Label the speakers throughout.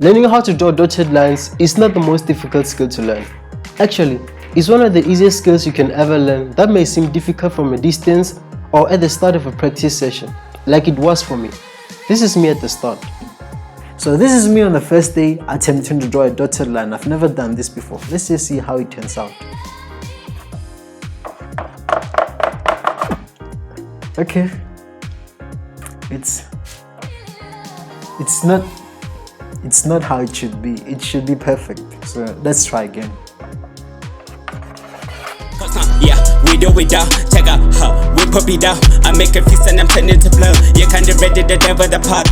Speaker 1: Learning how to draw dotted lines is not the most difficult skill to learn. Actually, it's one of the easiest skills you can ever learn that may seem difficult from a distance or at the start of a practice session, like it was for me. This is me at the start.
Speaker 2: So this is me on the first day attempting to draw a dotted line. I've never done this before. Let's just see how it turns out. Okay. It's not how it should be. It should be perfect. So let's try again.
Speaker 3: Yeah, we do it down. Check out her, we put it down. I make a fist and I'm turning to blow. You kinda ready to devil the pot.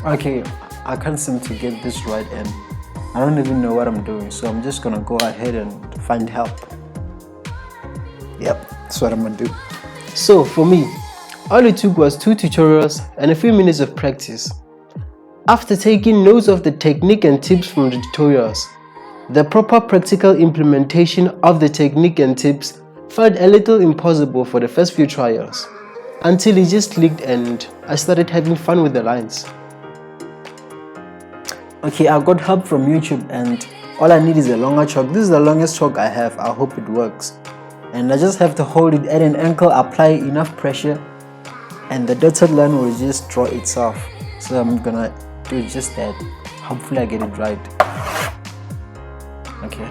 Speaker 2: Okay, I can't seem to get this right and I don't even know what I'm doing, so I'm just gonna go ahead and find help. Yep, that's what I'm gonna do.
Speaker 1: So for me, all it took was 2 tutorials and a few minutes of practice. After taking notes of the technique and tips from the tutorials, the proper practical implementation of the technique and tips felt a little impossible for the first few trials, until it just clicked and I started having fun with the lines.
Speaker 2: Okay, I got help from YouTube and all I need is a longer chalk. This is the longest chalk I have. I hope it works. And I just have to hold it at an angle, apply enough pressure, and the dotted line will just draw itself. So I'm gonna do just that. Hopefully I get it right. Okay.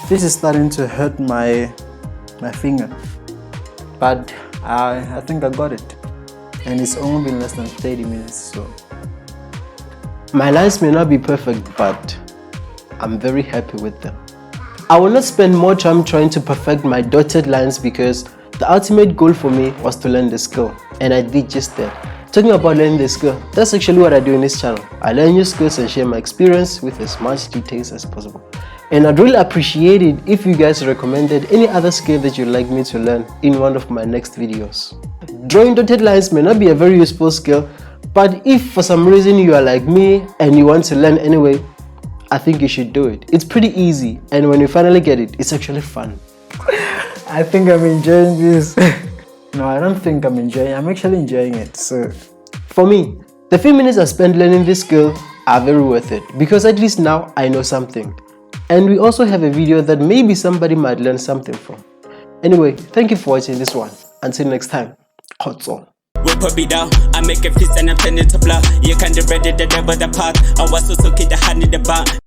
Speaker 2: This is starting to hurt my finger, but I think I got it, and it's only been less than 30 minutes. So
Speaker 1: My lines may not be perfect, but I'm very happy with them. I will not spend more time trying to perfect my dotted lines because the ultimate goal for me was to learn the skill, and I did just that. Talking about learning the skill, that's actually what I do in this channel. I learn new skills and share my experience with as much details as possible. And I'd really appreciate it if you guys recommended any other skill that you'd like me to learn in one of my next videos. Drawing dotted lines may not be a very useful skill, but if for some reason you are like me and you want to learn anyway, I think you should do it. It's pretty easy, and when you finally get it, it's actually fun.
Speaker 2: I think I'm enjoying this. No, I don't think I'm enjoying it. I'm actually enjoying it. So
Speaker 1: for me, the few minutes I spent learning this skill are very worth it because at least now I know something. And we also have a video that maybe somebody might learn something from. Anyway, thank you for watching this one. Until next time, Hotzo.
Speaker 3: We put it down. I make a fist and I'm turning to blow. You kinda ready to devil the pot. I was so kid the hand in the bar.